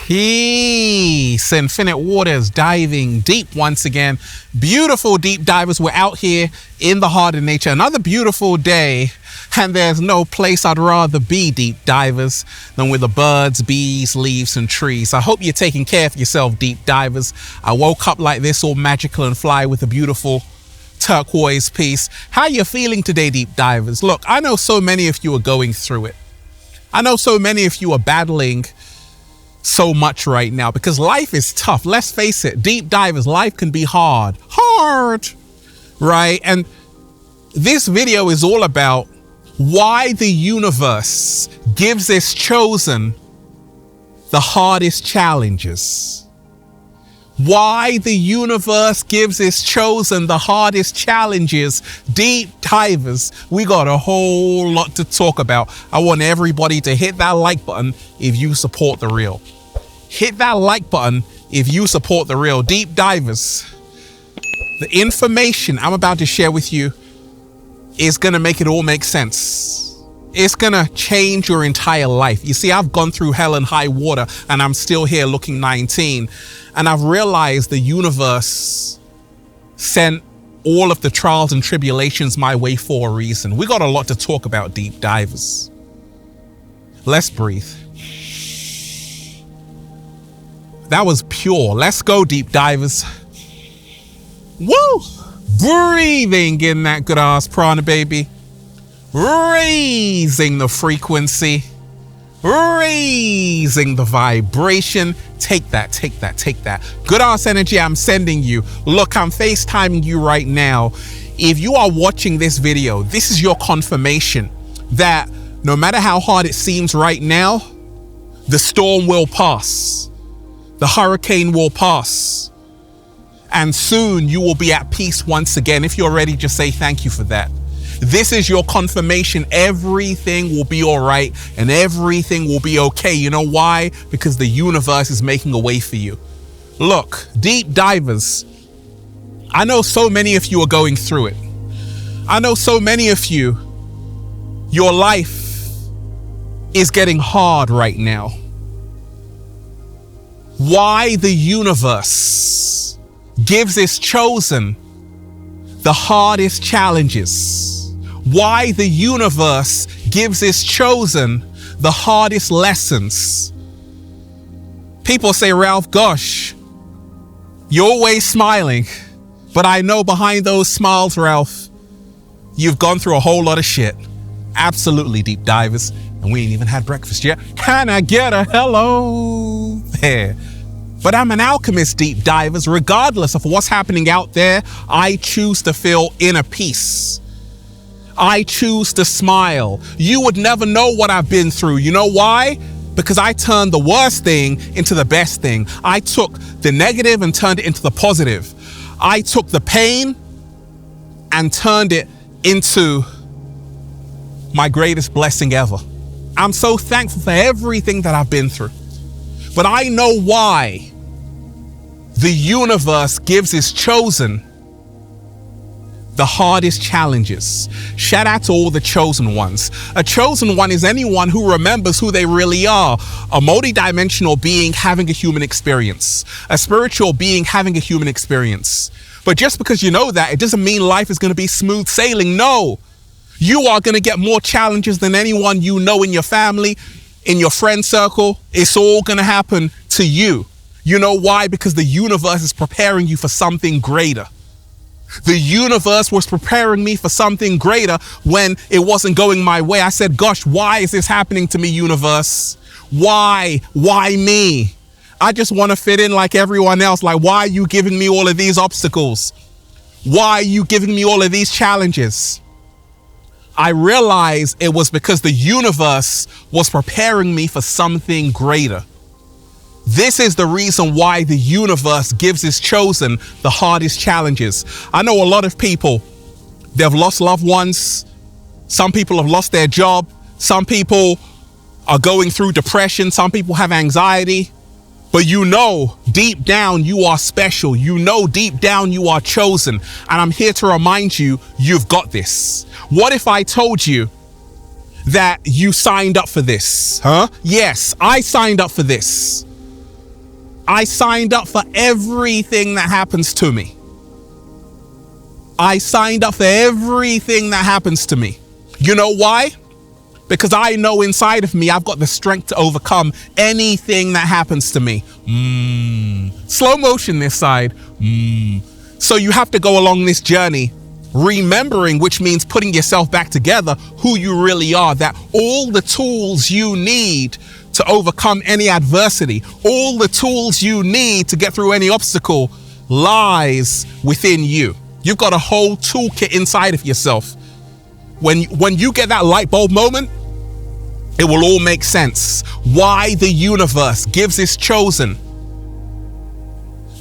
Peace, Infinite Waters, diving deep once again. Beautiful deep divers. We're out here in the heart of nature. Another beautiful day, and there's no place I'd rather be, deep divers, than with the birds, bees, leaves, and trees. I hope you're taking care of yourself, deep divers. I woke up like this, all magical and fly with a beautiful turquoise piece. How are you feeling today, deep divers? Look, I know so many of you are going through it. I know so many of you are battling so much right now because life is tough. Let's face it, deep divers, life can be hard, right? And this video is all about why the universe gives its chosen the hardest challenges. Why the universe gives its chosen the hardest challenges. Deep divers, we got a whole lot to talk about. I want everybody to hit that like button if you support the real. Hit that like button if you support the real. Deep divers, the information I'm about to share with you is going to make it all make sense. It's going to change your entire life. You see, I've gone through hell and high water and I'm still here looking 19. And I've realized the universe sent all of the trials and tribulations my way for a reason. We got a lot to talk about, deep divers. Let's breathe. That was pure. Let's go, deep divers. Woo! Breathing in that good ass prana, baby. Raising the frequency. Raising the vibration. Take that, take that, take that. Good ass energy I'm sending you. Look, I'm FaceTiming you right now. If you are watching this video, this is your confirmation that no matter how hard it seems right now, the storm will pass. The hurricane will pass. And soon you will be at peace once again. If you're ready, just say thank you for that. This is your confirmation. Everything will be all right and everything will be okay. You know why? Because the universe is making a way for you. Look, deep divers, I know so many of you are going through it. I know so many of you, your life is getting hard right now. Why the universe gives its chosen the hardest challenges. Why the universe gives its chosen the hardest lessons. People say, Ralph, gosh, you're always smiling. But I know behind those smiles, Ralph, you've gone through a whole lot of shit. Absolutely, deep divers. And we ain't even had breakfast yet. Can I get a hello there? But I'm an alchemist, deep divers. Regardless of what's happening out there, I choose to feel inner peace. I choose to smile. You would never know what I've been through. You know why? Because I turned the worst thing into the best thing. I took the negative and turned it into the positive. I took the pain and turned it into my greatest blessing ever. I'm so thankful for everything that I've been through. But I know why the universe gives its chosen the hardest challenges. Shout out to all the chosen ones. A chosen one is anyone who remembers who they really are. A multidimensional being having a human experience. A spiritual being having a human experience. But just because you know that, it doesn't mean life is going to be smooth sailing. No. You are going to get more challenges than anyone you know in your family, in your friend circle. It's all going to happen to you. You know why? Because the universe is preparing you for something greater. The universe was preparing me for something greater when it wasn't going my way. I said, gosh, why is this happening to me, universe? Why? Why me? I just want to fit in like everyone else. Like, why are you giving me all of these obstacles? Why are you giving me all of these challenges? I realized it was because the universe was preparing me for something greater. This is the reason why the universe gives its chosen the hardest challenges. I know a lot of people, they've lost loved ones. Some people have lost their job. Some people are going through depression. Some people have anxiety. But you know, deep down, you are special. You know, deep down, you are chosen. And I'm here to remind you, you've got this. What if I told you that you signed up for this? Yes, I signed up for this. I signed up for everything that happens to me. I signed up for everything that happens to me. You know why? Because I know inside of me, I've got the strength to overcome anything that happens to me. Slow motion this side. So you have to go along this journey, remembering, which means putting yourself back together, who you really are, that all the tools you need to overcome any adversity, all the tools you need to get through any obstacle lies within you. You've got a whole toolkit inside of yourself. When you get that light bulb moment, it will all make sense. Why the universe gives its chosen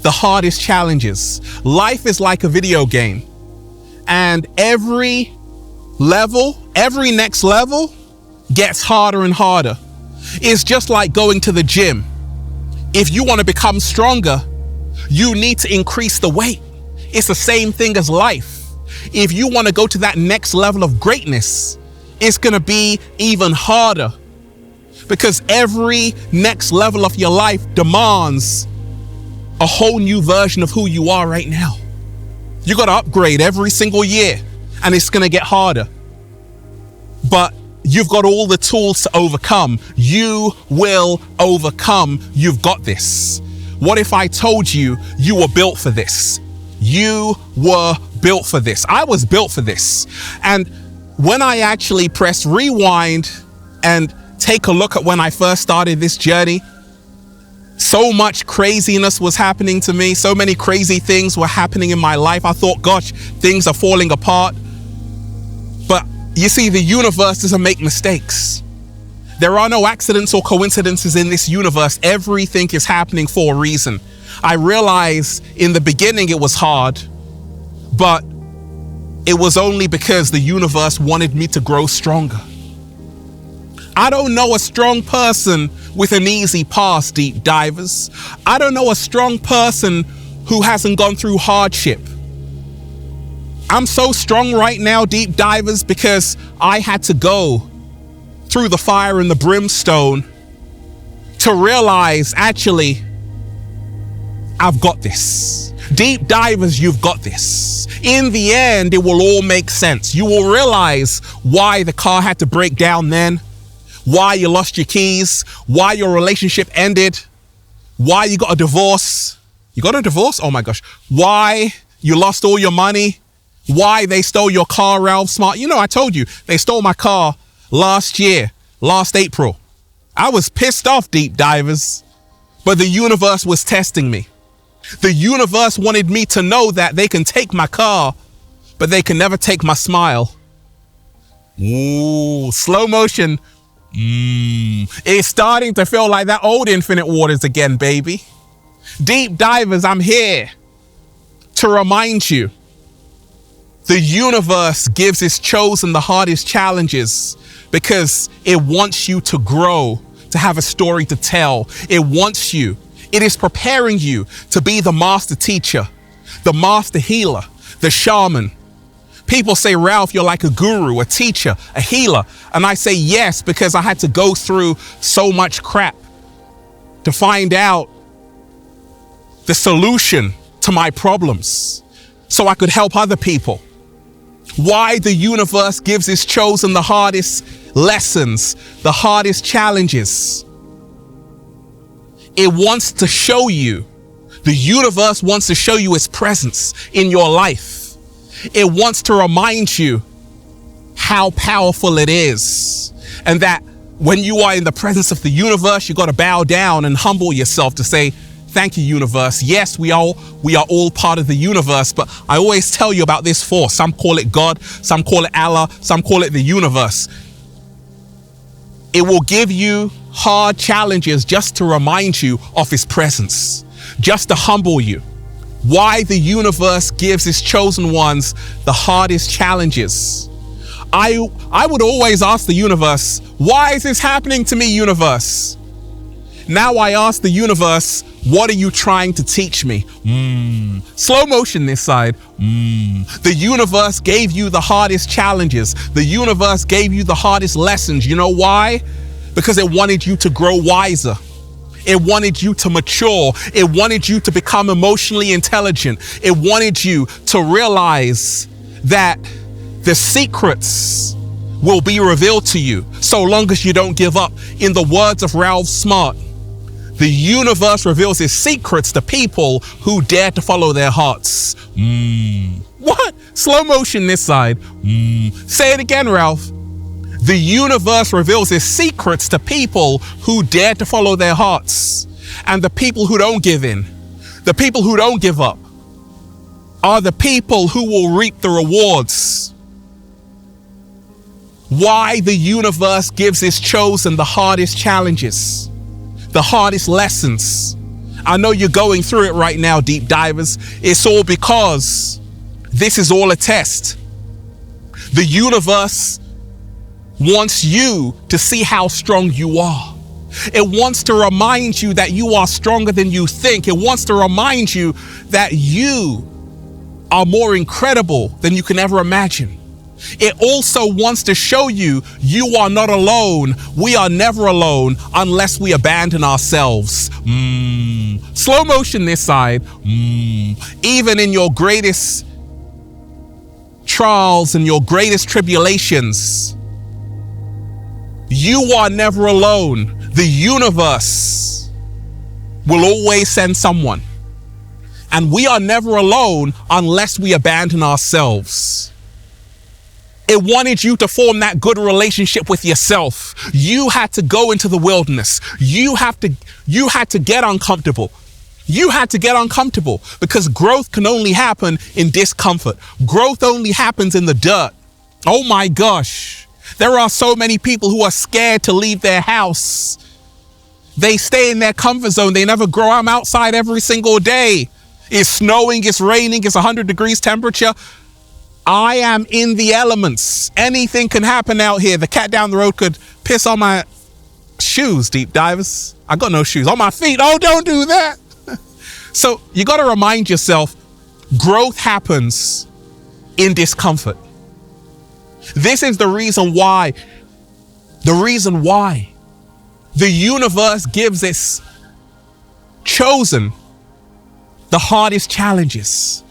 the hardest challenges. Life is like a video game, and every next level gets harder and harder. It's just like going to the gym. If you want to become stronger, you need to increase the weight. It's the same thing as life. If you want to go to that next level of greatness, it's going to be even harder, because every next level of your life demands a whole new version of who you are right now. You got to upgrade every single year, and it's going to get harder. But you've got all the tools to overcome. You will overcome. You've got this. What if I told you you were built for this? You were built for this. I was built for this. And when I actually press rewind and take a look at when I first started this journey, so much craziness was happening to me. So many crazy things were happening in my life. I thought, gosh, things are falling apart. But you see, the universe doesn't make mistakes. There are no accidents or coincidences in this universe. Everything is happening for a reason. I realized in the beginning it was hard, but it was only because the universe wanted me to grow stronger. I don't know a strong person with an easy past, deep divers. I don't know a strong person who hasn't gone through hardship. I'm so strong right now, deep divers, because I had to go through the fire and the brimstone to realize, actually, I've got this. Deep divers, you've got this. In the end, it will all make sense. You will realize why the car had to break down then, why you lost your keys, why your relationship ended, why you got a divorce. You got a divorce? Oh my gosh. Why you lost all your money, why they stole your car, Ralph Smart. You know, I told you, they stole my car last April. I was pissed off, deep divers, but the universe was testing me. The universe wanted me to know that they can take my car, but they can never take my smile. Ooh, slow motion. It's starting to feel like that old Infinite Waters again, baby. Deep divers, I'm here to remind you. The universe gives its chosen the hardest challenges because it wants you to grow, to have a story to tell. It is preparing you to be the master teacher, the master healer, the shaman. People say, Ralph, you're like a guru, a teacher, a healer. And I say yes, because I had to go through so much crap to find out the solution to my problems so I could help other people. Why the universe gives its chosen the hardest lessons, the hardest challenges. It wants to show you, the universe wants to show you its presence in your life. It wants to remind you how powerful it is, and that when you are in the presence of the universe, you got to bow down and humble yourself to say, thank you, universe. Yes, we are all part of the universe, but I always tell you about this force. Some call it God, some call it Allah, some call it the universe. It will give you hard challenges just to remind you of his presence, just to humble you. Why the universe gives its chosen ones the hardest challenges. I would always ask the universe, why is this happening to me, universe? Now I ask the universe, what are you trying to teach me? Slow motion this side. The universe gave you the hardest challenges. The universe gave you the hardest lessons. You know why? Because it wanted you to grow wiser. It wanted you to mature. It wanted you to become emotionally intelligent. It wanted you to realize that the secrets will be revealed to you so long as you don't give up. In the words of Ralph Smart, the universe reveals its secrets to people who dare to follow their hearts. What? Slow motion this side. Say it again, Ralph. The universe reveals its secrets to people who dare to follow their hearts. And the people who don't give in, the people who don't give up, are the people who will reap the rewards. Why the universe gives its chosen the hardest challenges, the hardest lessons. I know you're going through it right now, deep divers. It's all because this is all a test. The universe wants you to see how strong you are. It wants to remind you that you are stronger than you think. It wants to remind you that you are more incredible than you can ever imagine. It also wants to show you you are not alone. We are never alone unless we abandon ourselves. Slow motion this side. Even in your greatest trials and your greatest tribulations, you are never alone. The universe will always send someone. And we are never alone unless we abandon ourselves. It wanted you to form that good relationship with yourself. You had to go into the wilderness. You had to get uncomfortable. You had to get uncomfortable because growth can only happen in discomfort. Growth only happens in the dirt. Oh my gosh. There are so many people who are scared to leave their house. They stay in their comfort zone. They never grow. I'm outside every single day. It's snowing, it's raining, it's 100 degrees temperature. I am in the elements. Anything can happen out here. The cat down the road could piss on my shoes, deep divers. I got no shoes. On my feet. Oh, don't do that. So you got to remind yourself, growth happens in discomfort. This is the reason why the universe gives its chosen the hardest challenges.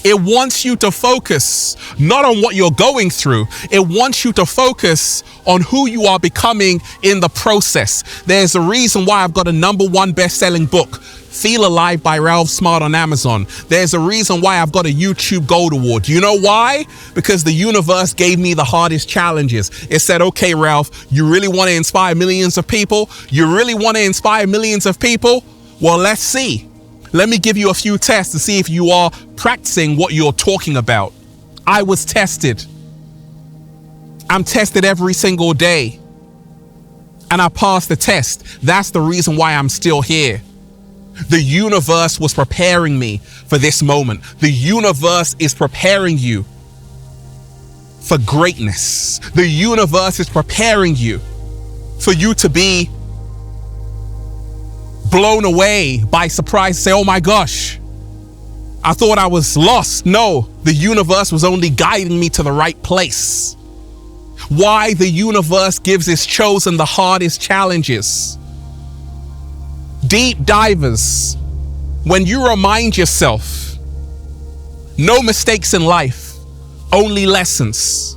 It wants you to focus not on what you're going through. It wants you to focus on who you are becoming in the process. There's a reason why I've got a #1 best-selling book, Feel Alive by Ralph Smart on Amazon. There's a reason why I've got a YouTube Gold Award. You know why? Because the universe gave me the hardest challenges. It said, okay, Ralph, you really want to inspire millions of people? You really want to inspire millions of people? Well, let's see. Let me give you a few tests to see if you are practicing what you're talking about. I was tested. I'm tested every single day. And I passed the test. That's the reason why I'm still here. The universe was preparing me for this moment. The universe is preparing you for greatness. The universe is preparing you for you to be blown away by surprise. Say, oh my gosh, I thought I was lost. No, the universe was only guiding me to the right place. Why the universe gives its chosen the hardest challenges. Deep divers, when you remind yourself, no mistakes in life, only lessons.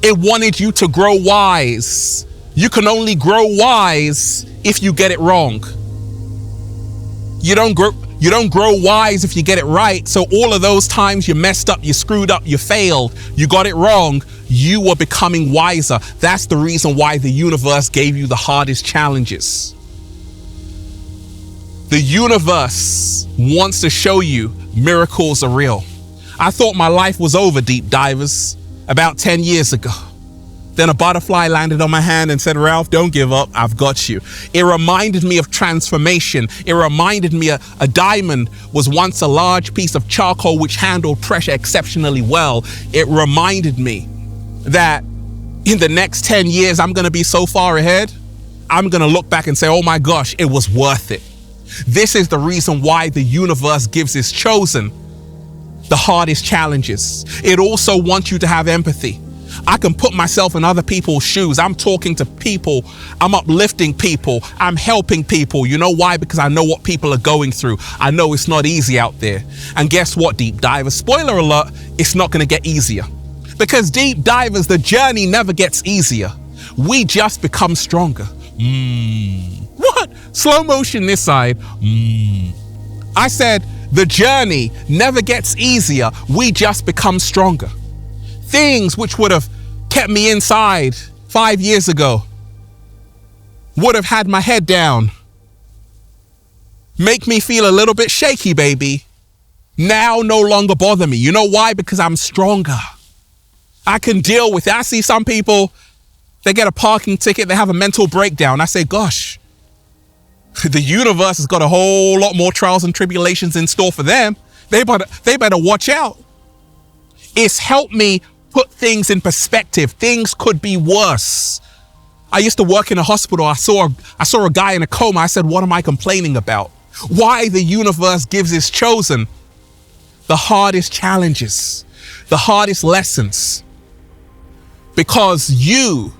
It wanted you to grow wise. You can only grow wise if you get it wrong. You don't grow wise if you get it right. So all of those times you messed up, you screwed up, you failed, you got it wrong, you were becoming wiser. That's the reason why the universe gave you the hardest challenges. The universe wants to show you miracles are real. I thought my life was over, deep divers, about 10 years ago. Then a butterfly landed on my hand and said, Ralph, don't give up. I've got you. It reminded me of transformation. It reminded me a diamond was once a large piece of charcoal which handled pressure exceptionally well. It reminded me that in the next 10 years, I'm going to be so far ahead. I'm going to look back and say, oh my gosh, it was worth it. This is the reason why the universe gives its chosen the hardest challenges. It also wants you to have empathy. I can put myself in other people's shoes. I'm talking to people. I'm uplifting people. I'm helping people. You know why? Because I know what people are going through. I know it's not easy out there. And guess what, deep divers? Spoiler alert, it's not going to get easier. Because deep divers, the journey never gets easier. We just become stronger. What? Slow motion this side. I said the journey never gets easier. We just become stronger. Things which would have kept me inside 5 years ago, would have had my head down, make me feel a little bit shaky, baby, now no longer bother me. You know why? Because I'm stronger. I can deal with it. I see some people, they get a parking ticket, they have a mental breakdown. I say, gosh, the universe has got a whole lot more trials and tribulations in store for them. They better watch out. It's helped me put things in perspective. Things could be worse. I used to work in a hospital. I saw a guy in a coma. I said, what am I complaining about? Why the universe gives its chosen the hardest challenges, the hardest lessons. Because you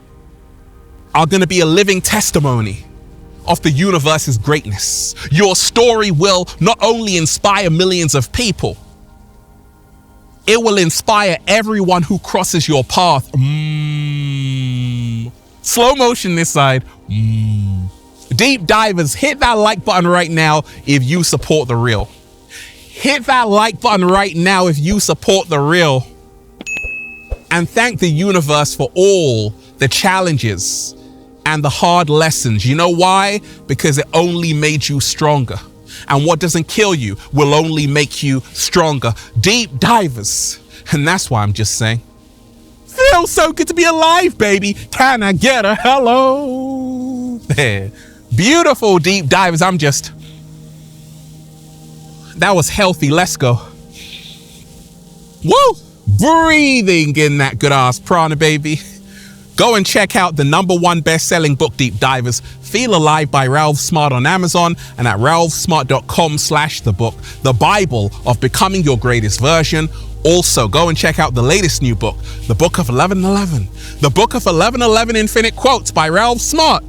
are going to be a living testimony of the universe's greatness. Your story will not only inspire millions of people, it will inspire everyone who crosses your path. Slow motion this side. Deep divers, hit that like button right now if you support the real. Hit that like button right now if you support the real. And thank the universe for all the challenges and the hard lessons. You know why? Because it only made you stronger. And what doesn't kill you will only make you stronger. Deep divers. And that's why I'm just saying, feels so good to be alive, baby. Can I get a hello? There. Beautiful deep divers. That was healthy. Let's go. Woo! Breathing in that good ass prana, baby. Go and check out the #1 best-selling book, Deep Divers, Feel Alive by Ralph Smart on Amazon and at ralphsmart.com/thebook, the Bible of becoming your greatest version. Also, go and check out the latest new book, The Book of 1111, The Book of 1111 Infinite Quotes by Ralph Smart.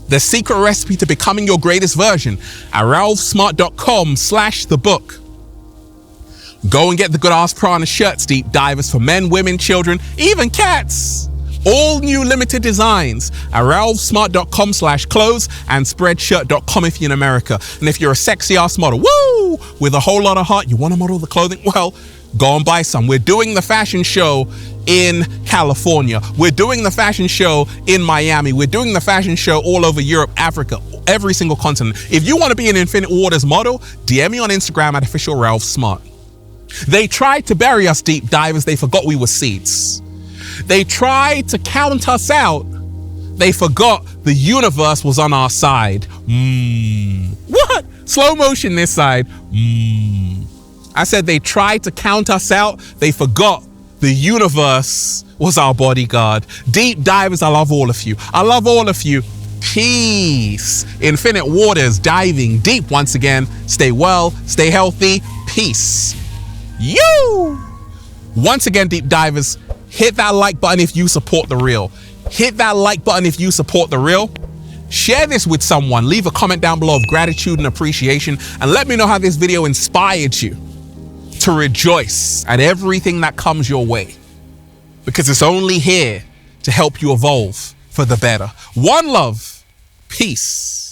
The secret recipe to becoming your greatest version at ralphsmart.com/thebook. Go and get the good ass prana shirts, Deep Divers, for men, women, children, even cats. All new limited designs at ralphsmart.com/clothes and spreadshirt.com if you're in America. And if you're a sexy ass model, woo, with a whole lot of heart, you want to model the clothing? Well, go and buy some. We're doing the fashion show in California. We're doing the fashion show in Miami. We're doing the fashion show all over Europe, Africa, every single continent. If you want to be an Infinite Waters model, DM me on Instagram at official Ralph Smart. They tried to bury us, Deep Divers. They forgot we were seeds. They tried to count us out. They forgot the universe was on our side. What? Slow motion this side. I said they tried to count us out. They forgot the universe was our bodyguard. Deep Divers, I love all of you. I love all of you. Peace. Infinite Waters, diving deep once again. Stay well, stay healthy. Peace. You. Once again, Deep Divers, hit that like button if you support the real. Hit that like button if you support the real. Share this with someone. Leave a comment down below of gratitude and appreciation. And let me know how this video inspired you to rejoice at everything that comes your way. Because it's only here to help you evolve for the better. One love. Peace.